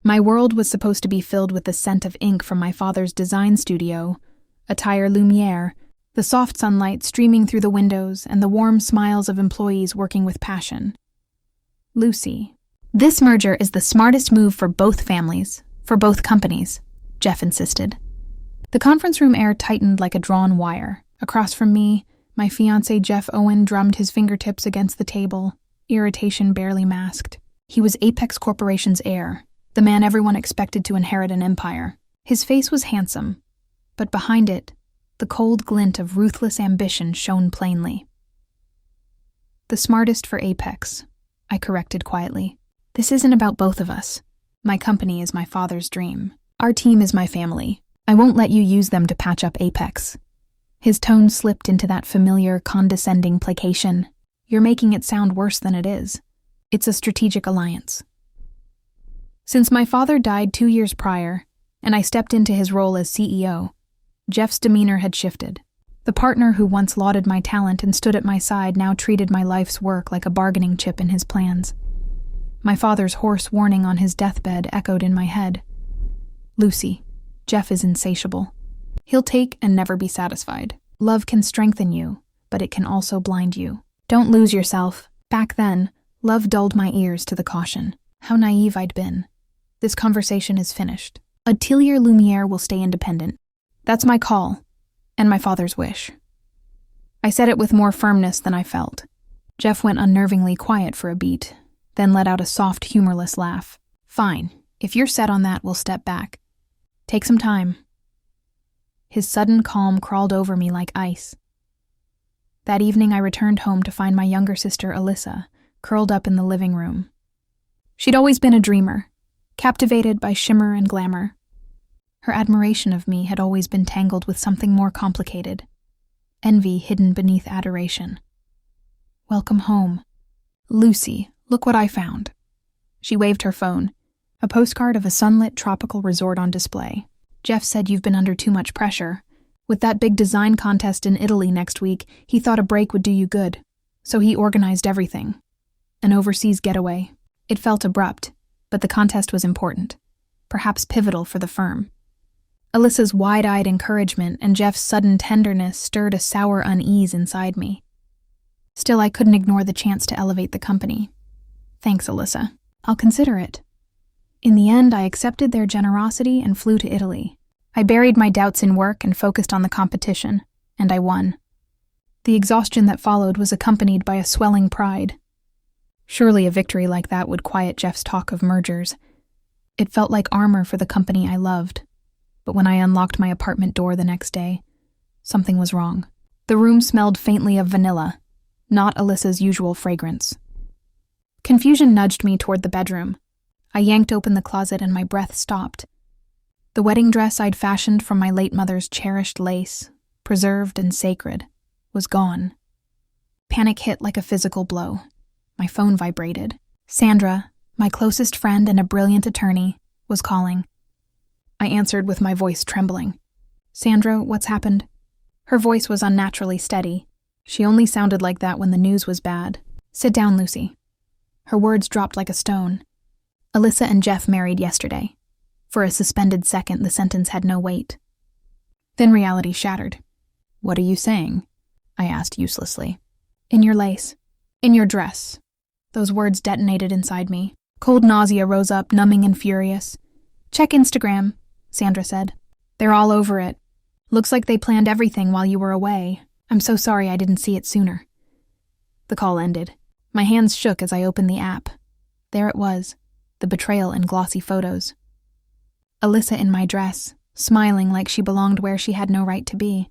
My world was supposed to be filled with the scent of ink from my father's design studio, attire lumiere, the soft sunlight streaming through the windows, and the warm smiles of employees working with passion. Lucy. This merger is the smartest move for both families, for both companies, Jeff insisted. The conference room air tightened like a drawn wire. Across from me, my fiancé Jeff Owen drummed his fingertips against the table, irritation barely masked. He was Apex Corporation's heir, the man everyone expected to inherit an empire. His face was handsome, but behind it, the cold glint of ruthless ambition shone plainly. The smartest for Apex, I corrected quietly. This isn't about both of us. My company is my father's dream. Our team is my family. I won't let you use them to patch up Apex. His tone slipped into that familiar, condescending placation. You're making it sound worse than it is. It's a strategic alliance. Since my father died 2 years prior, and I stepped into his role as CEO, Jeff's demeanor had shifted. The partner who once lauded my talent and stood at my side now treated my life's work like a bargaining chip in his plans. My father's hoarse warning on his deathbed echoed in my head. Lucy, Jeff is insatiable. He'll take and never be satisfied. Love can strengthen you, but it can also blind you. Don't lose yourself. Back then, love dulled my ears to the caution. How naive I'd been. This conversation is finished. Atelier Lumiere will stay independent. That's my call, and my father's wish. I said it with more firmness than I felt. Jeff went unnervingly quiet for a beat, then let out a soft, humorless laugh. Fine, if you're set on that, we'll step back. Take some time. His sudden calm crawled over me like ice. That evening I returned home to find my younger sister Alyssa curled up in the living room. She'd always been a dreamer, captivated by shimmer and glamour. Her admiration of me had always been tangled with something more complicated, envy hidden beneath adoration. Welcome home. Lucy, look what I found. She waved her phone, a postcard of a sunlit tropical resort on display. Jeff said you've been under too much pressure. With that big design contest in Italy next week, he thought a break would do you good. So he organized everything. An overseas getaway. It felt abrupt, but the contest was important, perhaps pivotal for the firm. Alyssa's wide-eyed encouragement and Jeff's sudden tenderness stirred a sour unease inside me. Still, I couldn't ignore the chance to elevate the company. Thanks, Alyssa. I'll consider it. In the end, I accepted their generosity and flew to Italy. I buried my doubts in work and focused on the competition, and I won. The exhaustion that followed was accompanied by a swelling pride. Surely a victory like that would quiet Jeff's talk of mergers. It felt like armor for the company I loved. But when I unlocked my apartment door the next day, something was wrong. The room smelled faintly of vanilla, not Alyssa's usual fragrance. Confusion nudged me toward the bedroom. I yanked open the closet and my breath stopped. The wedding dress I'd fashioned from my late mother's cherished lace, preserved and sacred, was gone. Panic hit like a physical blow. My phone vibrated. Sandra, my closest friend and a brilliant attorney, was calling. I answered with my voice trembling. Sandra, what's happened? Her voice was unnaturally steady. She only sounded like that when the news was bad. Sit down, Lucy. Her words dropped like a stone. Alyssa and Jeff married yesterday. For a suspended second, the sentence had no weight. Then reality shattered. What are you saying? I asked uselessly. In your lace. In your dress. Those words detonated inside me. Cold nausea rose up, numbing and furious. Check Instagram, Sandra said. They're all over it. Looks like they planned everything while you were away. I'm so sorry I didn't see it sooner. The call ended. My hands shook as I opened the app. There it was, the betrayal in glossy photos. Alyssa in my dress, smiling like she belonged where she had no right to be.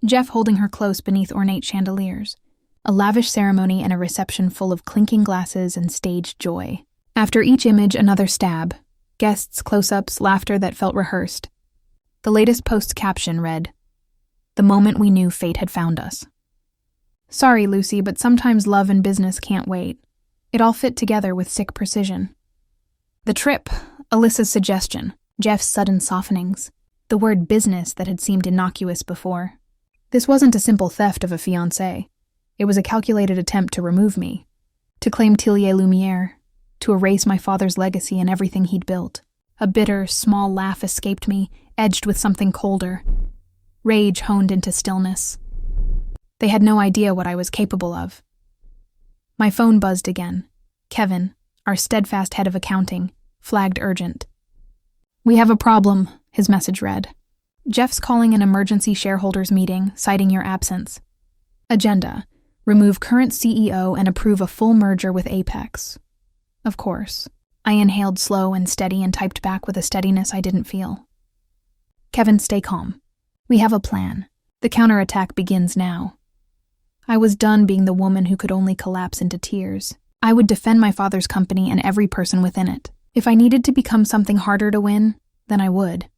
Jeff holding her close beneath ornate chandeliers. A lavish ceremony and a reception full of clinking glasses and staged joy. After each image, another stab. Guests, close-ups, laughter that felt rehearsed. The latest post's caption read, "The moment we knew fate had found us." Sorry, Lucy, but sometimes love and business can't wait. It all fit together with sick precision. The trip, Alyssa's suggestion, Jeff's sudden softenings, the word business that had seemed innocuous before. This wasn't a simple theft of a fiancé. It was a calculated attempt to remove me, to claim Atelier Lumiere, to erase my father's legacy and everything he'd built. A bitter, small laugh escaped me, edged with something colder. Rage honed into stillness. They had no idea what I was capable of. My phone buzzed again. Kevin, our steadfast head of accounting, flagged urgent. "We have a problem," his message read. "Jeff's calling an emergency shareholders meeting, citing your absence. Agenda: remove current CEO and approve a full merger with Apex." Of course. I inhaled slow and steady and typed back with a steadiness I didn't feel. "Kevin, stay calm. We have a plan. The counterattack begins now." I was done being the woman who could only collapse into tears. I would defend my father's company and every person within it. If I needed to become something harder to win, then I would.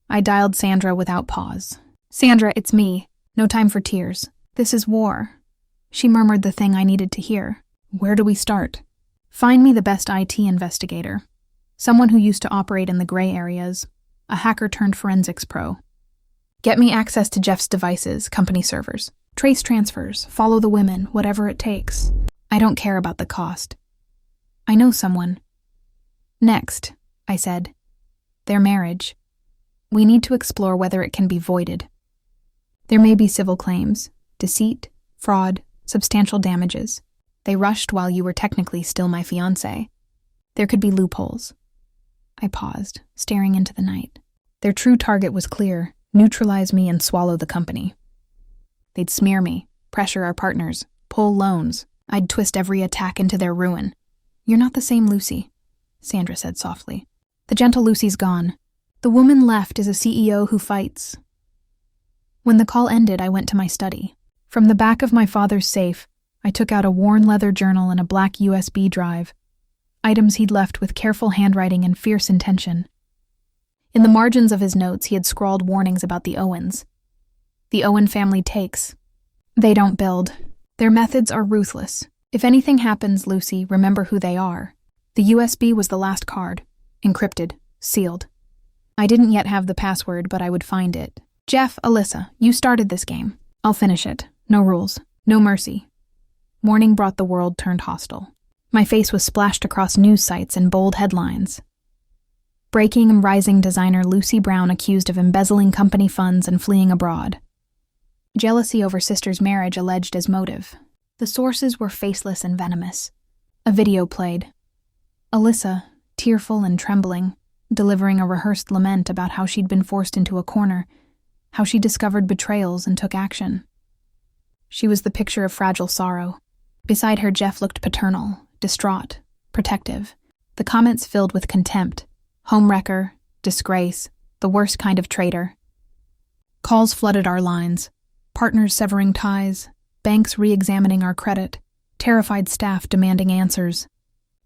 I dialed Sandra without pause. "Sandra, it's me. No time for tears. This is war." She murmured the thing I needed to hear. "Where do we start?" "Find me the best IT investigator. Someone who used to operate in the gray areas. A hacker turned forensics pro. Get me access to Jeff's devices, company servers. Trace transfers, follow the women, whatever it takes. I don't care about the cost. I know someone." "Next," I said. "Their marriage. We need to explore whether it can be voided. There may be civil claims, deceit, fraud, substantial damages. They rushed while you were technically still my fiancé. There could be loopholes." I paused, staring into the night. Their true target was clear: neutralize me and swallow the company. They'd smear me, pressure our partners, pull loans. I'd twist every attack into their ruin. "You're not the same Lucy," Sandra said softly. "The gentle Lucy's gone. The woman left is a CEO who fights." When the call ended, I went to my study. From the back of my father's safe, I took out a worn leather journal and a black USB drive, items he'd left with careful handwriting and fierce intention. In the margins of his notes, he had scrawled warnings about the Owens. The Owen family takes. They don't build. Their methods are ruthless. If anything happens, Lucy, remember who they are. The USB was the last card. Encrypted. Sealed. I didn't yet have the password, but I would find it. "Jeff, Alyssa, you started this game. I'll finish it. No rules. No mercy." Morning brought the world turned hostile. My face was splashed across news sites in bold headlines. Breaking and rising designer Lucy Brown accused of embezzling company funds and fleeing abroad. Jealousy over sister's marriage alleged as motive. The sources were faceless and venomous. A video played. Alyssa, tearful and trembling, delivering a rehearsed lament about how she'd been forced into a corner, how she discovered betrayals and took action. She was the picture of fragile sorrow. Beside her, Jeff looked paternal, distraught, protective. The comments filled with contempt. Homewrecker, disgrace, the worst kind of traitor. Calls flooded our lines. Partners severing ties, banks re-examining our credit, terrified staff demanding answers.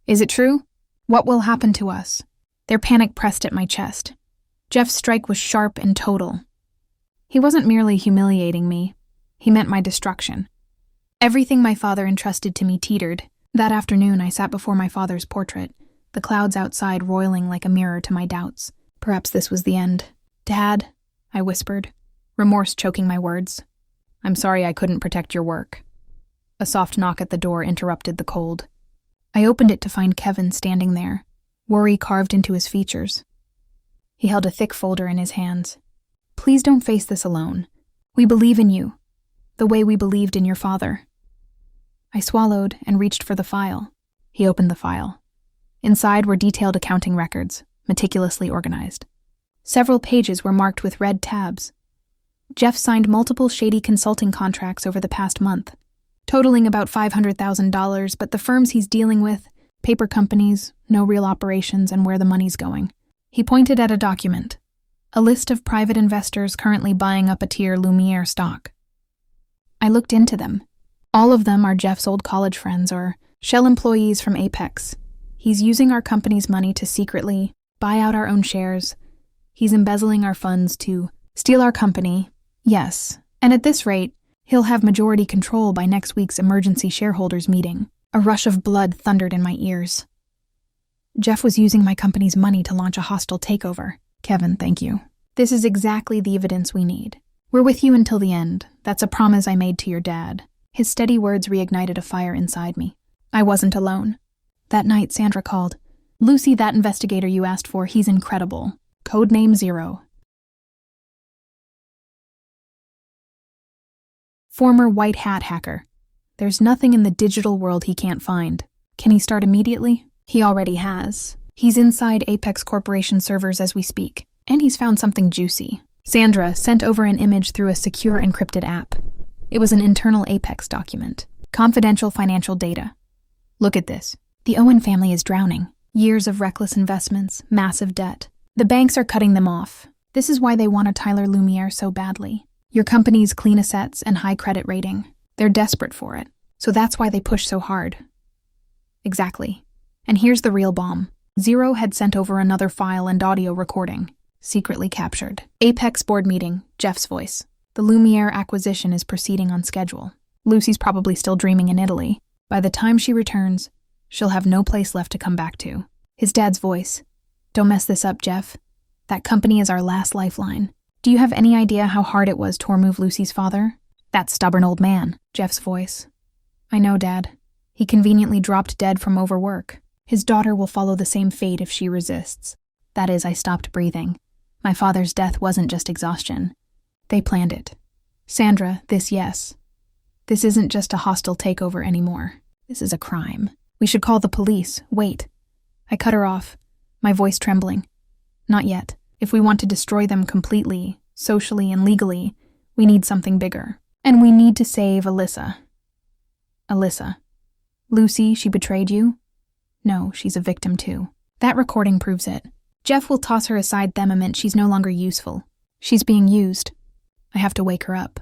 "Is it true? What will happen to us?" Their panic pressed at my chest. Jeff's strike was sharp and total. He wasn't merely humiliating me. He meant my destruction. Everything my father entrusted to me teetered. That afternoon I sat before my father's portrait, the clouds outside roiling like a mirror to my doubts. Perhaps this was the end. "Dad," I whispered, remorse choking my words. "I'm sorry I couldn't protect your work." A soft knock at the door interrupted the cold. I opened it to find Kevin standing there, worry carved into his features. He held a thick folder in his hands. "Please don't face this alone. We believe in you, the way we believed in your father." I swallowed and reached for the file. He opened the file. Inside were detailed accounting records, meticulously organized. Several pages were marked with red tabs. Jeff signed multiple shady consulting contracts over the past month, totaling about $500,000, but the firms he's dealing with, paper companies, no real operations, and where the money's going. He pointed at a document, a list of private investors currently buying up a tier Lumiere stock. I looked into them. All of them are Jeff's old college friends or shell employees from Apex. He's using our company's money to secretly buy out our own shares. He's embezzling our funds to steal our company. Yes, and at this rate, he'll have majority control by next week's emergency shareholders meeting. A rush of blood thundered in my ears. Jeff was using my company's money to launch a hostile takeover. Kevin, thank you. This is exactly the evidence we need. We're with you until the end. That's a promise I made to your dad. His steady words reignited a fire inside me. I wasn't alone. That night, Sandra called. Lucy, that investigator you asked for, he's incredible. Codename Zero. Former white hat hacker. There's nothing in the digital world he can't find. Can he start immediately? He already has. He's inside Apex Corporation servers as we speak, and he's found something juicy. Sandra sent over an image through a secure encrypted app. It was an internal Apex document. Confidential financial data. Look at this. The Owen family is drowning. Years of reckless investments, massive debt. The banks are cutting them off. This is why they want a Tyler Lumiere so badly. Your company's clean assets and high credit rating. They're desperate for it. So that's why they push so hard. Exactly. And here's the real bomb. Zero had sent over another file and audio recording, secretly captured. Apex board meeting, Jeff's voice. The Lumiere acquisition is proceeding on schedule. Lucy's probably still dreaming in Italy. By the time she returns, she'll have no place left to come back to. His dad's voice. Don't mess this up, Jeff. That company is our last lifeline. Do you have any idea how hard it was to remove Lucy's father? That stubborn old man. Jeff's voice. I know, Dad. He conveniently dropped dead from overwork. His daughter will follow the same fate if she resists. That is, I stopped breathing. My father's death wasn't just exhaustion. They planned it. Sandra, yes. This isn't just a hostile takeover anymore. This is a crime. We should call the police. Wait. I cut her off, my voice trembling. Not yet. If we want to destroy them completely, socially and legally, we need something bigger. And we need to save Alyssa. Alyssa. Lucy, she betrayed you? No, she's a victim too. That recording proves it. Jeff will toss her aside the moment she's no longer useful. She's being used. I have to wake her up.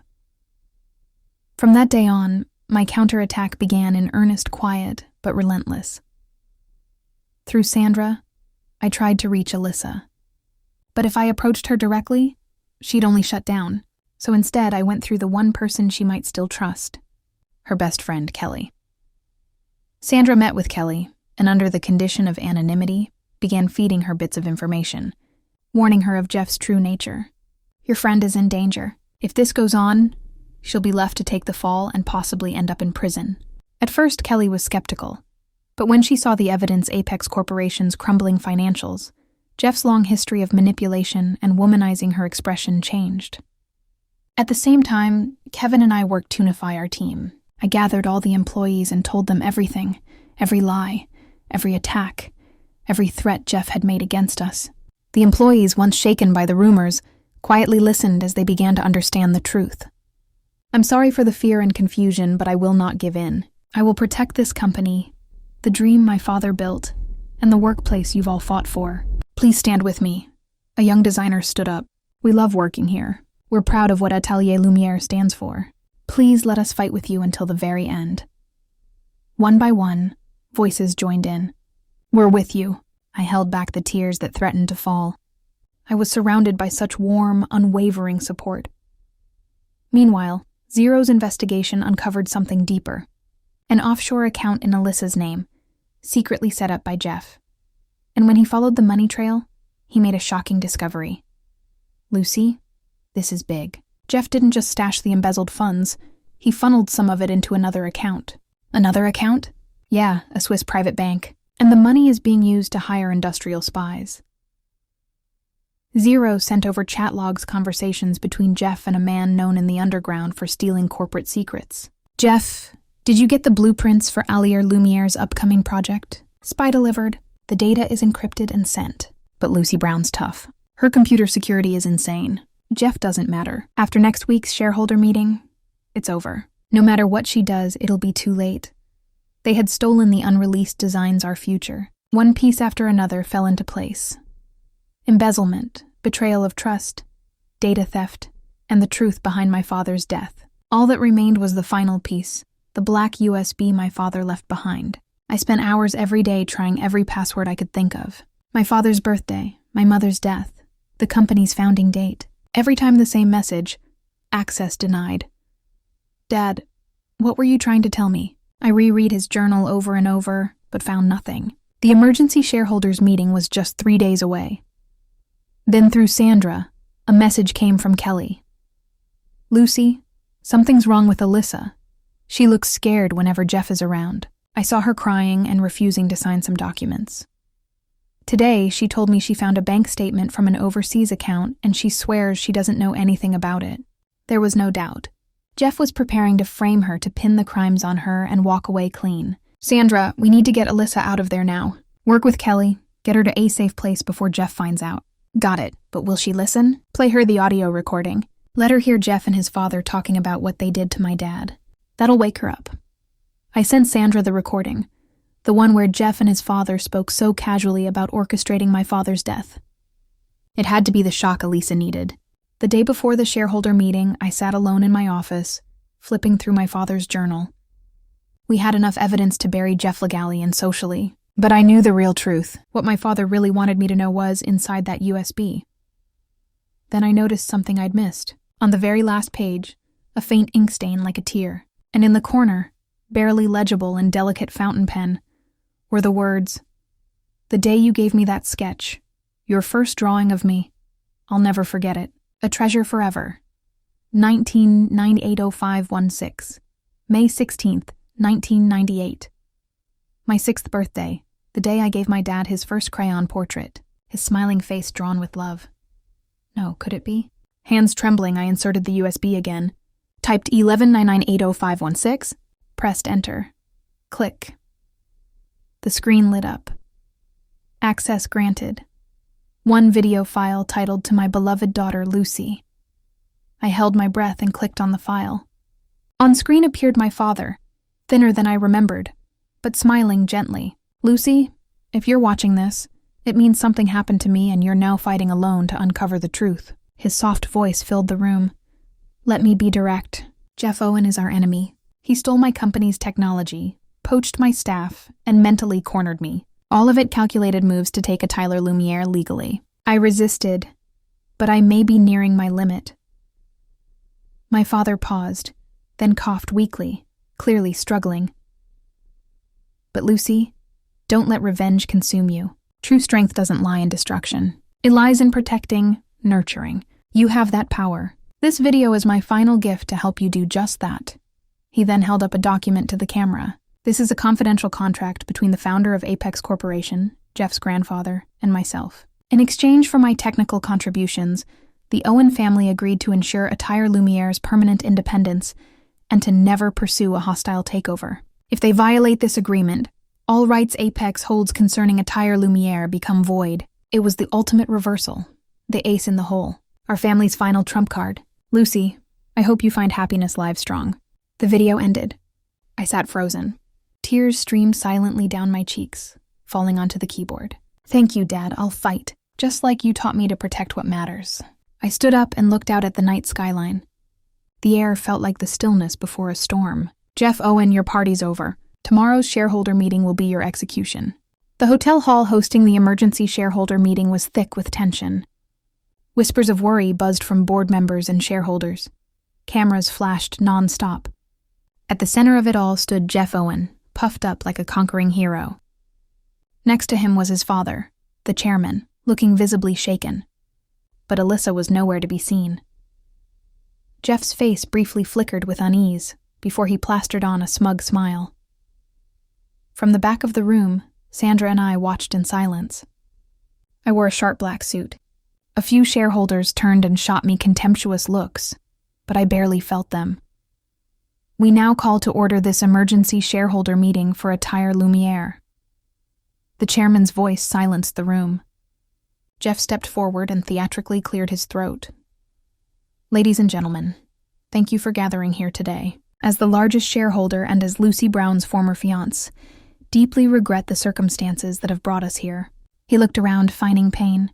From that day on, my counterattack began in earnest quiet, but relentless. Through Sandra, I tried to reach Alyssa. But if I approached her directly, she'd only shut down. So instead, I went through the one person she might still trust. Her best friend, Kelly. Sandra met with Kelly, and under the condition of anonymity, began feeding her bits of information, warning her of Jeff's true nature. Your friend is in danger. If this goes on, she'll be left to take the fall and possibly end up in prison. At first, Kelly was skeptical. But when she saw the evidence Apex Corporation's crumbling financials, Jeff's long history of manipulation and womanizing her expression changed. At the same time, Kevin and I worked to unify our team. I gathered all the employees and told them everything, every lie, every attack, every threat Jeff had made against us. The employees, once shaken by the rumors, quietly listened as they began to understand the truth. I'm sorry for the fear and confusion, but I will not give in. I will protect this company, the dream my father built, and the workplace you've all fought for. Please stand with me. A young designer stood up. We love working here. We're proud of what Atelier Lumiere stands for. Please let us fight with you until the very end. One by one, voices joined in. We're with you. I held back the tears that threatened to fall. I was surrounded by such warm, unwavering support. Meanwhile, Zero's investigation uncovered something deeper. An offshore account in Alyssa's name, secretly set up by Jeff. And when he followed the money trail, he made a shocking discovery. Lucy, this is big. Jeff didn't just stash the embezzled funds, he funneled some of it into another account. Another account? Yeah, a Swiss private bank. And the money is being used to hire industrial spies. Zero sent over chat logs conversations between Jeff and a man known in the underground for stealing corporate secrets. Jeff, did you get the blueprints for Atelier Lumiere's upcoming project? Spy delivered. The data is encrypted and sent. But Lucy Brown's tough. Her computer security is insane. Jeff doesn't matter. After next week's shareholder meeting, it's over. No matter what she does, it'll be too late. They had stolen the unreleased designs Our Future. One piece after another fell into place. Embezzlement, betrayal of trust, data theft, and the truth behind my father's death. All that remained was the final piece, the black USB my father left behind. I spent hours every day trying every password I could think of. My father's birthday, my mother's death, the company's founding date. Every time the same message, access denied. Dad, what were you trying to tell me? I reread his journal over and over, but found nothing. The emergency shareholders meeting was just 3 days away. Then through Sandra, a message came from Kelly. Lucy, something's wrong with Alyssa. She looks scared whenever Jeff is around. I saw her crying and refusing to sign some documents. Today, she told me she found a bank statement from an overseas account and she swears she doesn't know anything about it. There was no doubt. Jeff was preparing to frame her to pin the crimes on her and walk away clean. Sandra, we need to get Alyssa out of there now. Work with Kelly. Get her to a safe place before Jeff finds out. Got it, but will she listen? Play her the audio recording. Let her hear Jeff and his father talking about what they did to my dad. That'll wake her up. I sent Sandra the recording, the one where Jeff and his father spoke so casually about orchestrating my father's death. It had to be the shock Elisa needed. The day before the shareholder meeting, I sat alone in my office, flipping through my father's journal. We had enough evidence to bury Jeff legally and socially, but I knew the real truth. What my father really wanted me to know was inside that USB. Then I noticed something I'd missed. On the very last page, a faint ink stain like a tear, and in the corner, barely legible in delicate fountain pen, were the words, "The day you gave me that sketch, your first drawing of me, I'll never forget it. A treasure forever. 19980516, May 16th, 1998. My 6th birthday, the day I gave my dad his first crayon portrait, his smiling face drawn with love." No, could it be? Hands trembling, I inserted the USB again, typed 1199800516, pressed enter. Click. The screen lit up. Access granted. One video file titled "To my beloved daughter, Lucy." I held my breath and clicked on the file. On screen appeared my father, thinner than I remembered, but smiling gently. "Lucy, if you're watching this, it means something happened to me and you're now fighting alone to uncover the truth." His soft voice filled the room. "Let me be direct. Jeff Owen is our enemy. He stole my company's technology, poached my staff, and mentally cornered me. All of it calculated moves to take a Tyler Lumiere legally. I resisted, but I may be nearing my limit." My father paused, then coughed weakly, clearly struggling. "But Lucy, don't let revenge consume you. True strength doesn't lie in destruction. It lies in protecting, nurturing. You have that power. This video is my final gift to help you do just that." He then held up a document to the camera. "This is a confidential contract between the founder of Apex Corporation, Jeff's grandfather, and myself. In exchange for my technical contributions, the Owen family agreed to ensure Attire Lumiere's permanent independence and to never pursue a hostile takeover. If they violate this agreement, all rights Apex holds concerning Attire Lumiere become void." It was the ultimate reversal, the ace in the hole, our family's final trump card. "Lucy, I hope you find happiness live strong." The video ended. I sat frozen. Tears streamed silently down my cheeks, falling onto the keyboard. "Thank you, Dad, I'll fight, just like you taught me to protect what matters." I stood up and looked out at the night skyline. The air felt like the stillness before a storm. "Jeff Owen, your party's over. Tomorrow's shareholder meeting will be your execution." The hotel hall hosting the emergency shareholder meeting was thick with tension. Whispers of worry buzzed from board members and shareholders. Cameras flashed non-stop. At the center of it all stood Jeff Owen, puffed up like a conquering hero. Next to him was his father, the chairman, looking visibly shaken. But Alyssa was nowhere to be seen. Jeff's face briefly flickered with unease before he plastered on a smug smile. From the back of the room, Sandra and I watched in silence. I wore a sharp black suit. A few shareholders turned and shot me contemptuous looks, but I barely felt them. "We now call to order this emergency shareholder meeting for Attire Lumiere." The chairman's voice silenced the room. Jeff stepped forward and theatrically cleared his throat. "Ladies and gentlemen, thank you for gathering here today. As the largest shareholder and as Lucy Brown's former fiancé, deeply regret the circumstances that have brought us here." He looked around, feigning pain.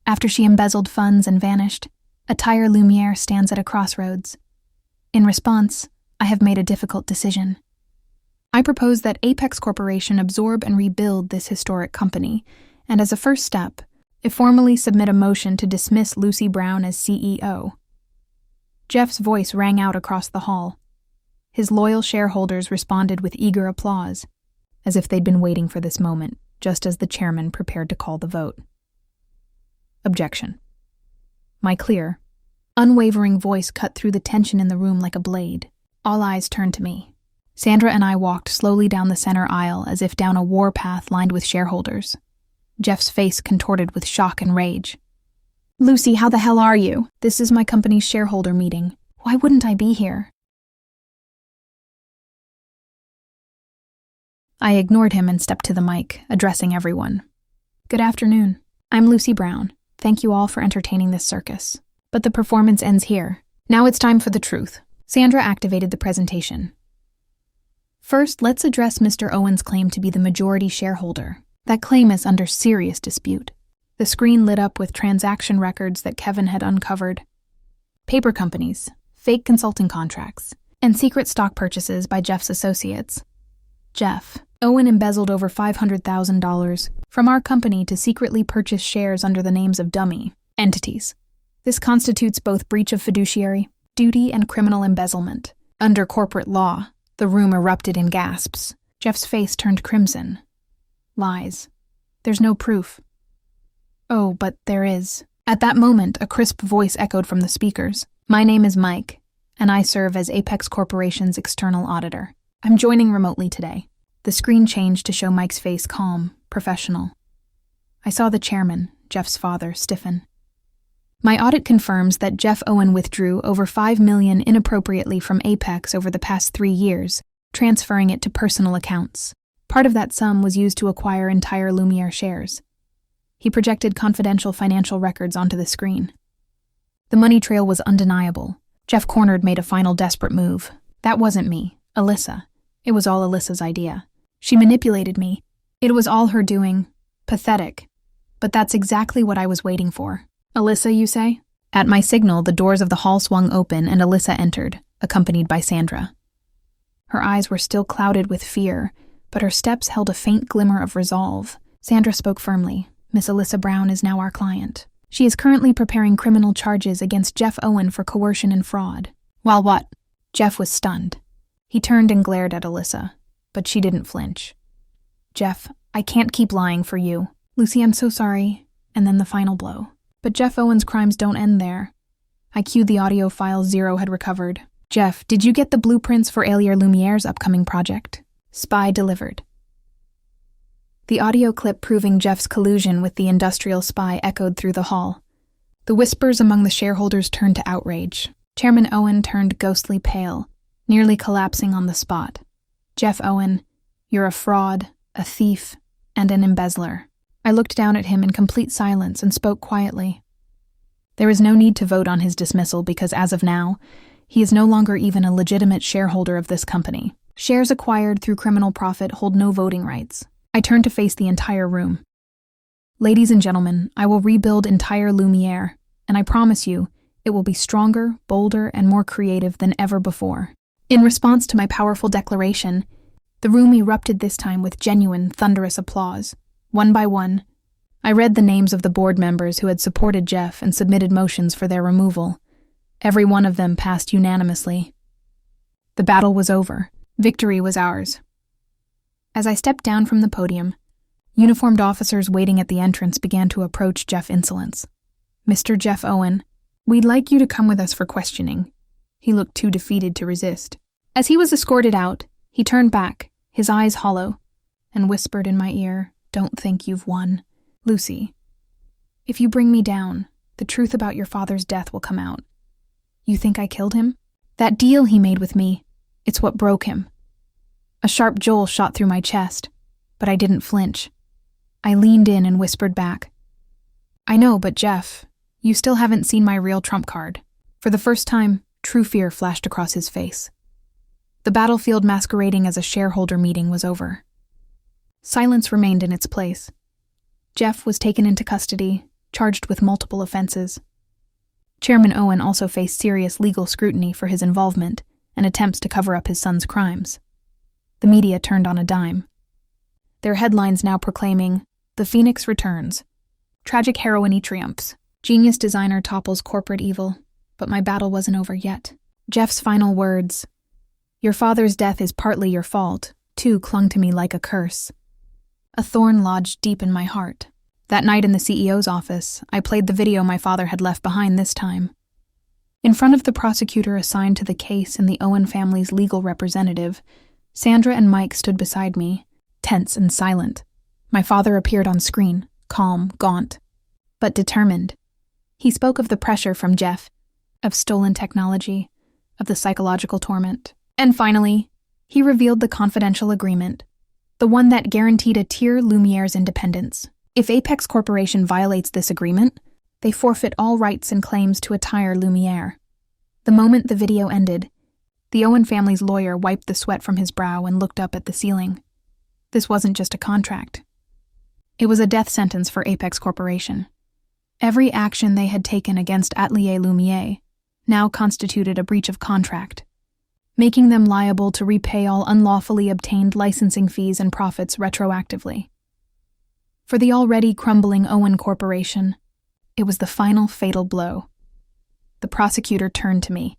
"After she embezzled funds and vanished, Attire Lumiere stands at a crossroads. In response, I have made a difficult decision. I propose that Apex Corporation absorb and rebuild this historic company, and as a first step, formally submit a motion to dismiss Lucy Brown as CEO. Jeff's voice rang out across the hall. His loyal shareholders responded with eager applause, as if they'd been waiting for this moment, just as the chairman prepared to call the vote. Objection. My clear, unwavering voice cut through the tension in the room like a blade. All eyes turned to me. Sandra and I walked slowly down the center aisle as if down a warpath lined with shareholders. Jeff's face contorted with shock and rage. "Lucy, how the hell are you? This is my company's shareholder meeting. Why wouldn't I be here?" I ignored him and stepped to the mic, addressing everyone. "Good afternoon. I'm Lucy Brown. Thank you all for entertaining this circus. But the performance ends here. Now it's time for the truth." Sandra activated the presentation. "First, let's address Mr. Owen's claim to be the majority shareholder. That claim is under serious dispute." The screen lit up with transaction records that Kevin had uncovered. Paper companies, fake consulting contracts, and secret stock purchases by Jeff's associates. Jeff Owen embezzled over $500,000 from our company to secretly purchase shares under the names of dummy entities. This constitutes both breach of fiduciary duty and criminal embezzlement. Under corporate law, the room erupted in gasps. Jeff's face turned crimson. Lies. There's no proof. Oh, but there is. At that moment, a crisp voice echoed from the speakers. "My name is Mike, and I serve as Apex Corporation's external auditor. I'm joining remotely today." The screen changed to show Mike's face calm, professional. I saw the chairman, Jeff's father, stiffen. "My audit confirms that Jeff Owen withdrew over $5 million inappropriately from Apex over the past 3 years, transferring it to personal accounts. Part of that sum was used to acquire entire Lumiere shares." He projected confidential financial records onto the screen. The money trail was undeniable. Jeff Cornard made a final desperate move. "That wasn't me, Alyssa. It was all Alyssa's idea. She manipulated me. It was all her doing. Pathetic. But that's exactly what I was waiting for." "Alyssa, you say?" At my signal, the doors of the hall swung open and Alyssa entered, accompanied by Sandra. Her eyes were still clouded with fear, but her steps held a faint glimmer of resolve. Sandra spoke firmly. "Miss Alyssa Brown is now our client. She is currently preparing criminal charges against Jeff Owen for coercion and fraud." "While what?" Jeff was stunned. He turned and glared at Alyssa, but she didn't flinch. "Jeff, I can't keep lying for you. Lucy, I'm so sorry." And then the final blow. "But Jeff Owen's crimes don't end there." I cued the audio files Zero had recovered. "Jeff, did you get the blueprints for Alier Lumiere's upcoming project?" Spy delivered. The audio clip proving Jeff's collusion with the industrial spy echoed through the hall. The whispers among the shareholders turned to outrage. Chairman Owen turned ghostly pale, nearly collapsing on the spot. "Jeff Owen, you're a fraud, a thief, and an embezzler." I looked down at him in complete silence and spoke quietly. There is no need to vote on his dismissal because as of now, he is no longer even a legitimate shareholder of this company. Shares acquired through criminal profit hold no voting rights. I turned to face the entire room. "Ladies and gentlemen, I will rebuild entire Lumiere, and I promise you, it will be stronger, bolder, and more creative than ever before." In response to my powerful declaration, the room erupted this time with genuine, thunderous applause. One by one, I read the names of the board members who had supported Jeff and submitted motions for their removal. Every one of them passed unanimously. The battle was over. Victory was ours. As I stepped down from the podium, uniformed officers waiting at the entrance began to approach Jeff Insolence. "Mr. Jeff Owen, we'd like you to come with us for questioning." He looked too defeated to resist. As he was escorted out, he turned back, his eyes hollow, and whispered in my ear, "Don't think you've won. Lucy, if you bring me down, the truth about your father's death will come out. You think I killed him? That deal he made with me, it's what broke him." A sharp jolt shot through my chest, but I didn't flinch. I leaned in and whispered back, "I know, but Jeff, you still haven't seen my real trump card." For the first time, true fear flashed across his face. The battlefield masquerading as a shareholder meeting was over. Silence remained in its place. Jeff was taken into custody, charged with multiple offenses. Chairman Owen also faced serious legal scrutiny for his involvement and attempts to cover up his son's crimes. The media turned on a dime. Their headlines now proclaiming, "The Phoenix returns. Tragic heroine triumphs. Genius designer topples corporate evil." But my battle wasn't over yet. Jeff's final words, "Your father's death is partly your fault," too clung to me like a curse. A thorn lodged deep in my heart. That night in the CEO's office, I played the video my father had left behind this time. In front of the prosecutor assigned to the case and the Owen family's legal representative, Sandra and Mike stood beside me, tense and silent. My father appeared on screen, calm, gaunt, but determined. He spoke of the pressure from Jeff, of stolen technology, of the psychological torment. And finally, he revealed the confidential agreement, the one that guaranteed Attire Lumiere's independence. If Apex Corporation violates this agreement, they forfeit all rights and claims to Attire Lumiere. The moment the video ended, the Owen family's lawyer wiped the sweat from his brow and looked up at the ceiling. This wasn't just a contract. It was a death sentence for Apex Corporation. Every action they had taken against Atelier Lumiere now constituted a breach of contract, making them liable to repay all unlawfully obtained licensing fees and profits retroactively. For the already crumbling Owen Corporation, it was the final fatal blow. The prosecutor turned to me.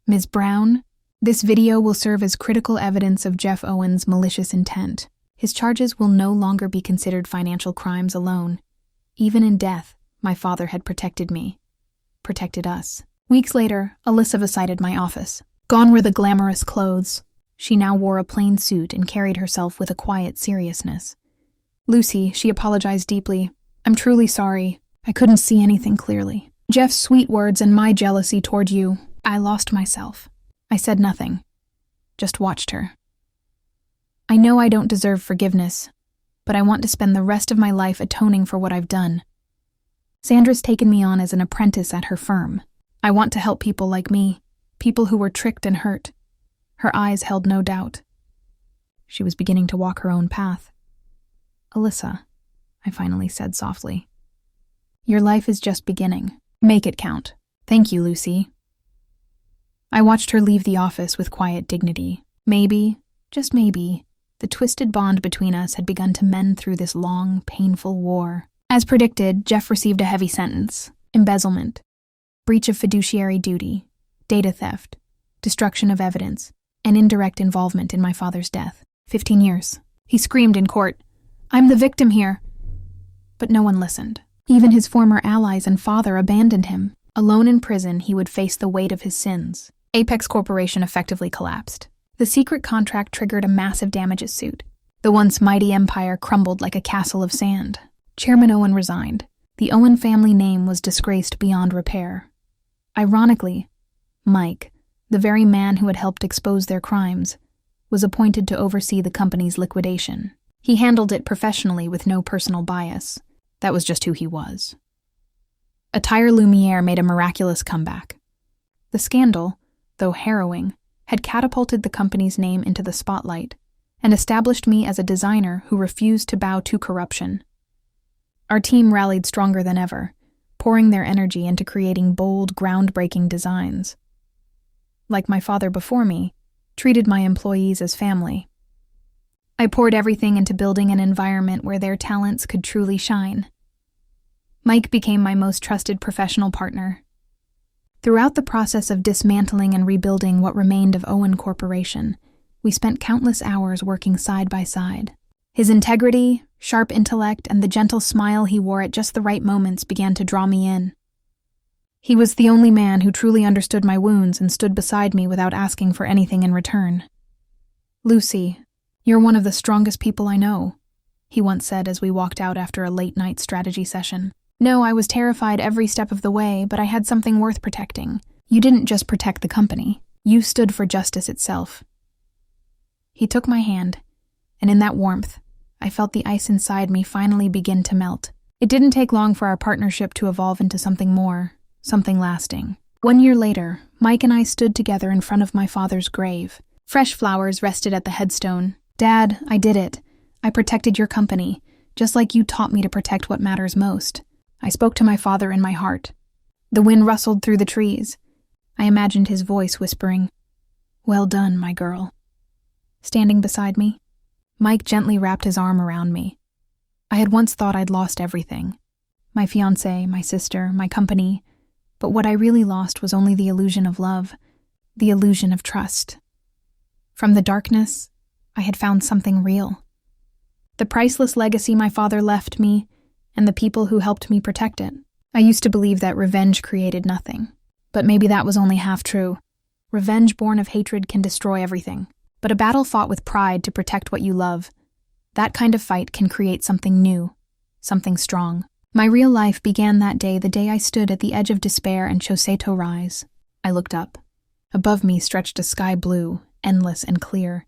"Ms. Brown, this video will serve as critical evidence of Jeff Owen's malicious intent. His charges will no longer be considered financial crimes alone. Even in death, my father had protected me, protected us." Weeks later, Alyssa visited my office. Gone were the glamorous clothes. She now wore a plain suit and carried herself with a quiet seriousness. "Lucy," she apologized deeply. "I'm truly sorry. I couldn't see anything clearly. Jeff's sweet words and my jealousy toward you. I lost myself." I said nothing, just watched her. "I know I don't deserve forgiveness, but I want to spend the rest of my life atoning for what I've done. Sandra's taken me on as an apprentice at her firm. I want to help people like me, people who were tricked and hurt." Her eyes held no doubt. She was beginning to walk her own path. "Alyssa," I finally said softly, "your life is just beginning. Make it count." "Thank you, Lucy." I watched her leave the office with quiet dignity. Maybe, just maybe, the twisted bond between us had begun to mend through this long, painful war. As predicted, Jeff received a heavy sentence: embezzlement, breach of fiduciary duty, data theft, destruction of evidence, and indirect involvement in my father's death. 15 years. He screamed in court, "I'm the victim here." But no one listened. Even his former allies and father abandoned him. Alone in prison, he would face the weight of his sins. Apex Corporation effectively collapsed. The secret contract triggered a massive damages suit. The once mighty empire crumbled like a castle of sand. Chairman Owen resigned. The Owen family name was disgraced beyond repair. Ironically, Mike, the very man who had helped expose their crimes, was appointed to oversee the company's liquidation. He handled it professionally with no personal bias. That was just who he was. Attire Lumiere made a miraculous comeback. The scandal, though harrowing, had catapulted the company's name into the spotlight and established me as a designer who refused to bow to corruption. Our team rallied stronger than ever, pouring their energy into creating bold, groundbreaking designs. Like my father before me, treated my employees as family. I poured everything into building an environment where their talents could truly shine. Mike became my most trusted professional partner. Throughout the process of dismantling and rebuilding what remained of Owen Corporation, we spent countless hours working side by side. His integrity, sharp intellect, and the gentle smile he wore at just the right moments began to draw me in. He was the only man who truly understood my wounds and stood beside me without asking for anything in return. "Lucy, you're one of the strongest people I know," he once said as we walked out after a late-night strategy session. "No, I was terrified every step of the way, but I had something worth protecting. You didn't just protect the company. You stood for justice itself." He took my hand, and in that warmth, I felt the ice inside me finally begin to melt. It didn't take long for our partnership to evolve into something more, something lasting. 1 year later, Mike and I stood together in front of my father's grave. Fresh flowers rested at the headstone. "Dad, I did it. I protected your company, just like you taught me to protect what matters most." I spoke to my father in my heart. The wind rustled through the trees. I imagined his voice whispering, "Well done, my girl." Standing beside me, Mike gently wrapped his arm around me. I had once thought I'd lost everything. My fiancé, my sister, my company. But what I really lost was only the illusion of love, the illusion of trust. From the darkness, I had found something real. The priceless legacy my father left me, and the people who helped me protect it. I used to believe that revenge created nothing. But maybe that was only half true. Revenge born of hatred can destroy everything. But a battle fought with pride to protect what you love, that kind of fight can create something new. something strong. My real life began that day, the day I stood at the edge of despair and Choseto rise. I looked up. Above me stretched a sky blue, endless and clear.